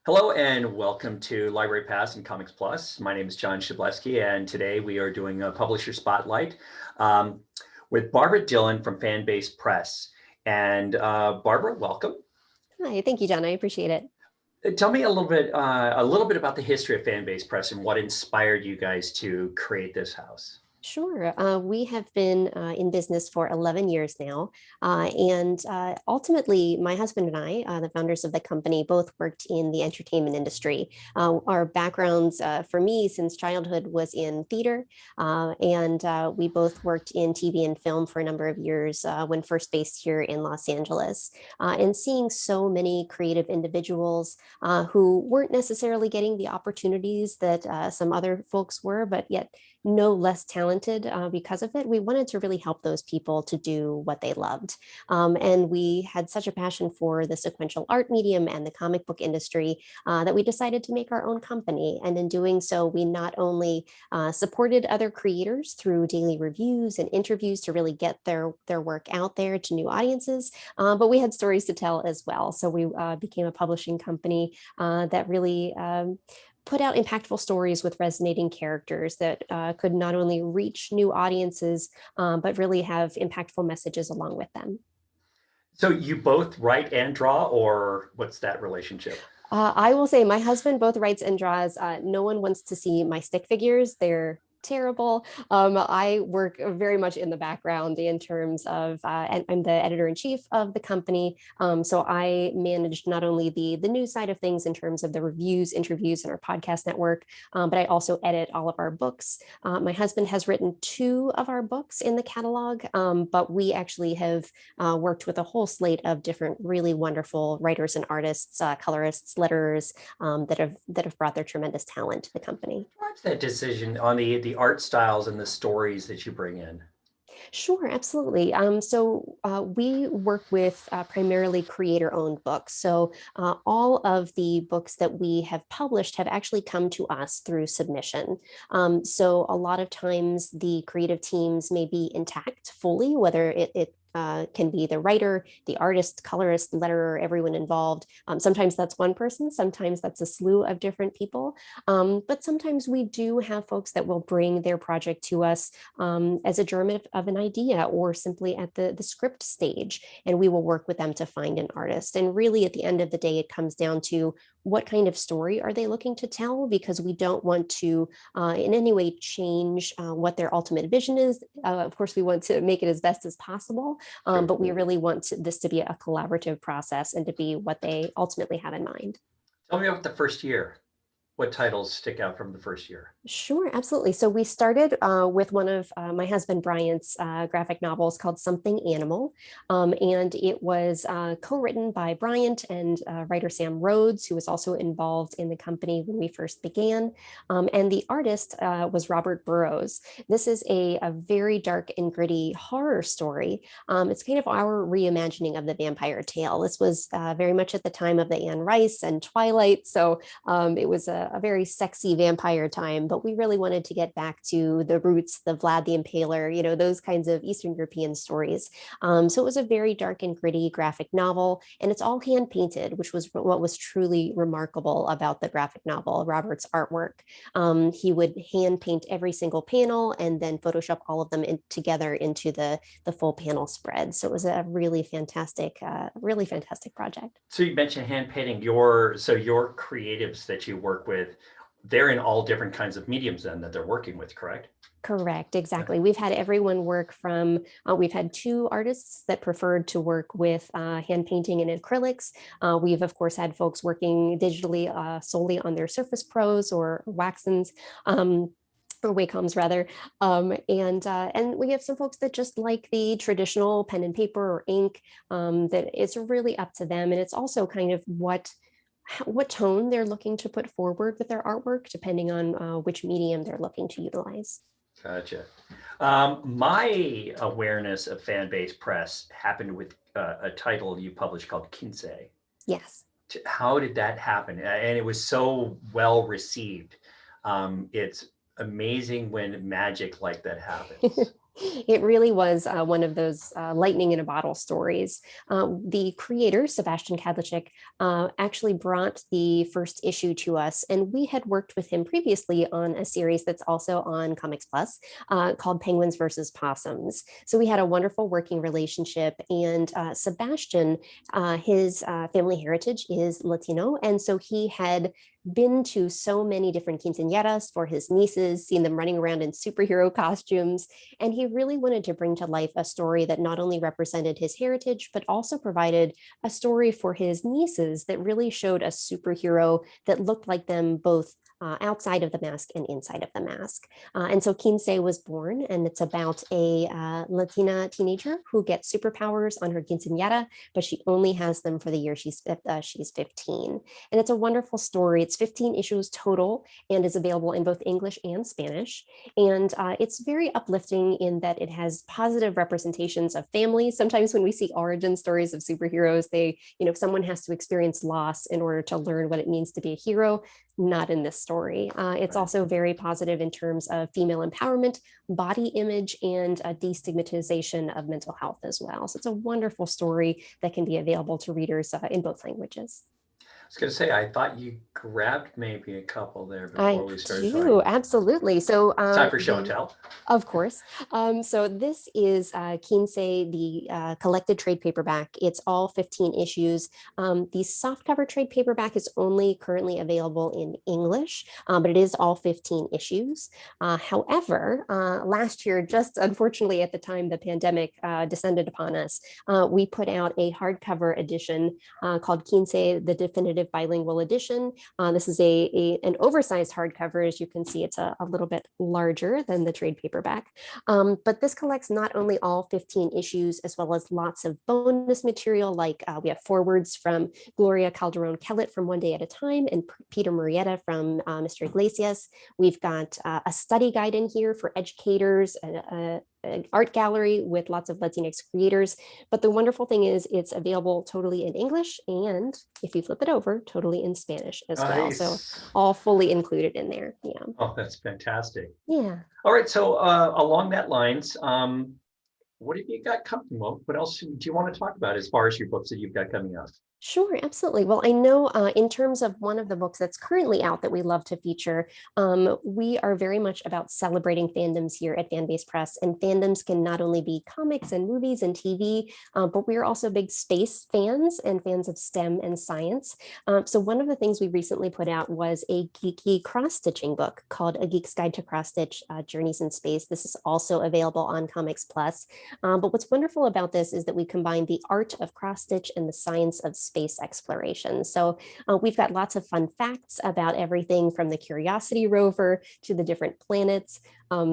Hello and welcome to Library Pass and Comics Plus. My name is John Shableski, and today we are doing a publisher spotlight um, with Barbra Dillon from Fanbase Press. And Barbara, welcome. Hi, thank you, John. I appreciate it. Tell me a little bit about the history of Fanbase Press and what inspired you guys to create this house. Sure. We have been in business for 11 years now. And ultimately, my husband and I, the founders of the company, both worked in the entertainment industry. Our backgrounds, for me, since childhood, was in theater. And we both worked in TV and film for a number of years when first based here in Los Angeles. And seeing so many creative individuals who weren't necessarily getting the opportunities that some other folks were, but yet no less talented because of it. We wanted to really help those people to do what they loved. And we had such a passion for the sequential art medium and the comic book industry that we decided to make our own company. And in doing so, we not only supported other creators through daily reviews and interviews to really get their work out there to new audiences, but we had stories to tell as well. So we became a publishing company that really put out impactful stories with resonating characters that could not only reach new audiences, but really have impactful messages along with them. So you both write and draw, or what's that relationship? I will say my husband both writes and draws. No one wants to see my stick figures. They're terrible. I work very much in the background in terms of, and I'm the editor in chief of the company. So I manage not only the news side of things in terms of the reviews, interviews, and our podcast network, but I also edit all of our books. My husband has written two of our books in the catalog, but we actually have worked with a whole slate of different really wonderful writers and artists, colorists, letterers that have brought their tremendous talent to the company. What's that decision on the art styles and the stories that you bring in? Sure, absolutely. So we work with primarily creator-owned books. So all of the books that we have published have actually come to us through submission. So a lot of times the creative teams may be intact fully, whether it can be the writer, the artist, colorist, letterer, everyone involved. Sometimes that's one person, sometimes that's a slew of different people. But sometimes we do have folks that will bring their project to us as a germ of an idea or simply at the script stage. And we will work with them to find an artist. And really, at the end of the day, it comes down to what kind of story are they looking to tell? Because we don't want to in any way change what their ultimate vision is. Of course, we want to make it as best as possible, Sure. but we really want this to be a collaborative process and to be what they ultimately have in mind. Tell me about the first year. What titles stick out from the first year? Sure, absolutely. So we started with one of my husband Bryant's graphic novels called Something Animal. And it was co-written by Bryant and writer Sam Rhodes, who was also involved in the company when we first began. And the artist was Robert Burrows. This is a very dark and gritty horror story. It's kind of our reimagining of the vampire tale. This was very much at the time of the Anne Rice and Twilight. So it was a very sexy vampire time, but we really wanted to get back to the roots, the Vlad the Impaler, those kinds of Eastern European stories. So it was a very dark and gritty graphic novel, and it's all hand painted, which was what was truly remarkable about the graphic novel, Robert's artwork. He would hand paint every single panel and then Photoshop all of them together into the full panel spread. So it was a really fantastic project. So you mentioned hand painting. So your creatives that you work with, they're in all different kinds of mediums then that they're working with, correct? Correct, Yeah. exactly. We've had everyone work from, we've had two artists that preferred to work with hand painting and acrylics. We've, of course, had folks working digitally solely on their Surface Pros or Waxens. Or Wacom's rather, and we have some folks that just like the traditional pen and paper or ink. That it's really up to them, and it's also kind of what tone they're looking to put forward with their artwork, depending on which medium they're looking to utilize. Gotcha. My awareness of Fanbase Press happened with a title you published called Kinsei. Yes. How did that happen? And it was so well received. It's amazing when magic like that happens. It really was one of those lightning in a bottle stories. The creator, Sebastian Kadlecik, actually brought the first issue to us, and we had worked with him previously on a series that's also on Comics Plus called Penguins versus Possums. So we had a wonderful working relationship, and Sebastian, his family heritage is Latino, and so he had been to so many different quinceañeras for his nieces, seen them running around in superhero costumes, and he really wanted to bring to life a story that not only represented his heritage, but also provided a story for his nieces that really showed a superhero that looked like them both outside of the mask and inside of the mask. And so Kinsei was born, and it's about a Latina teenager who gets superpowers on her quinceañera, but she only has them for the year she's 15. And it's a wonderful story. It's 15 issues total and is available in both English and Spanish. And it's very uplifting in that it has positive representations of families. Sometimes when we see origin stories of superheroes, someone has to experience loss in order to learn what it means to be a hero. Not in this story. It's also very positive in terms of female empowerment, body image, and destigmatization of mental health as well. So it's a wonderful story that can be available to readers in both languages. I was going to say, I thought you grabbed maybe a couple there I before we started do, talking. absolutely. So It's time for show and tell. of course. So this is Kinsei, the collected trade paperback. It's all 15 issues. The softcover trade paperback is only currently available in English, but it is all 15 issues. However, last year, just unfortunately at the time the pandemic descended upon us, we put out a hardcover edition called Kinsei, the Definitive Bilingual Edition. This is an oversized hardcover. As you can see, it's a little bit larger than the trade paperback. But this collects not only all 15 issues, as well as lots of bonus material, like we have forewords from Gloria Calderon Kellett from One Day at a Time and Peter Murrieta from Mr. Iglesias. We've got a study guide in here for educators, an art gallery with lots of Latinx creators. But the wonderful thing is it's available totally in English, and if you flip it over, totally in Spanish as well. So all fully included in there. Yeah. Oh, that's fantastic. Yeah. All right. So along that lines, what have you got coming? Well, what else do you want to talk about as far as your books that you've got coming out? Sure, absolutely. Well, I know in terms of one of the books that's currently out that we love to feature, we are very much about celebrating fandoms here at Fanbase Press. And fandoms can not only be comics and movies and TV, but we are also big space fans and fans of STEM and science. So one of the things we recently put out was a geeky cross-stitching book called A Geek's Guide to Cross-Stitch Journeys in Space. This is also available on Comics Plus. But what's wonderful about this is that we combine the art of cross-stitch and the science of space exploration. So we've got lots of fun facts about everything from the Curiosity rover to the different planets.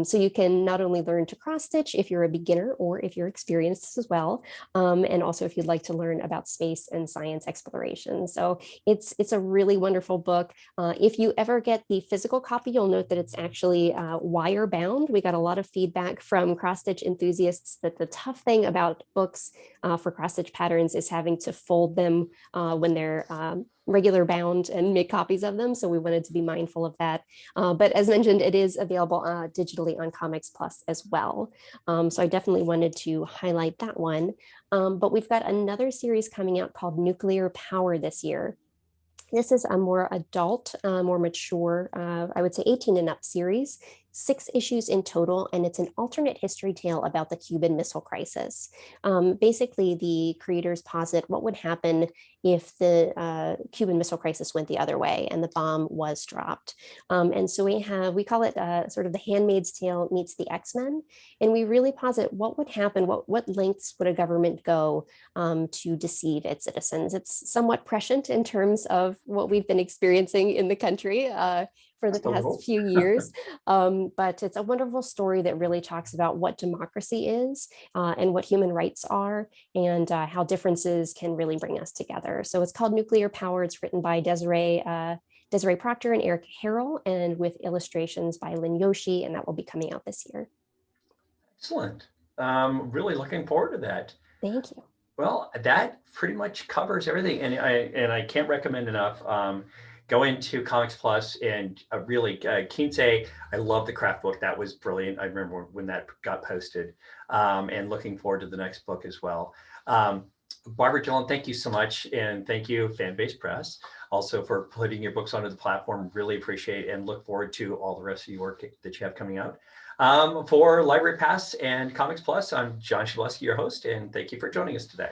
So you can not only learn to cross stitch if you're a beginner or if you're experienced as well, and also if you'd like to learn about space and science exploration. So it's a really wonderful book. If you ever get the physical copy, you'll note that it's actually wire bound. We got a lot of feedback from cross stitch enthusiasts that the tough thing about books for cross stitch patterns is having to fold them when they're regular bound and make copies of them. So we wanted to be mindful of that. But as mentioned, it is available digitally on Comics Plus as well. So I definitely wanted to highlight that one. But we've got another series coming out called Nuclear Power this year. This is a more adult, more mature, I would say 18 and up series, 6 issues in total, and it's an alternate history tale about the Cuban Missile Crisis. Basically, the creators posit what would happen if the Cuban Missile Crisis went the other way and the bomb was dropped. And so we call it sort of the Handmaid's Tale meets the X-Men, and we really posit what would happen, what lengths would a government go to deceive its citizens. It's somewhat prescient in terms of what we've been experiencing in the country for the past few years. But it's a wonderful story that really talks about what democracy is and what human rights are, and how differences can really bring us together. So it's called Nuclear Power. It's written by Desiree Proctor and Eric Harrell, and with illustrations by Lynn Yoshi, and that will be coming out this year. Excellent. Really looking forward to that. Thank you. Well, that pretty much covers everything, and I can't recommend enough. go into Comics Plus and really, Kinsei, I love the craft book. That was brilliant. I remember when that got posted, and looking forward to the next book as well. Barbra Dillon, thank you so much. And thank you, Fanbase Press, also for putting your books onto the platform. Really appreciate and look forward to all the rest of your work that you have coming out. For Library Pass and Comics Plus, I'm John Shableski, your host, and thank you for joining us today.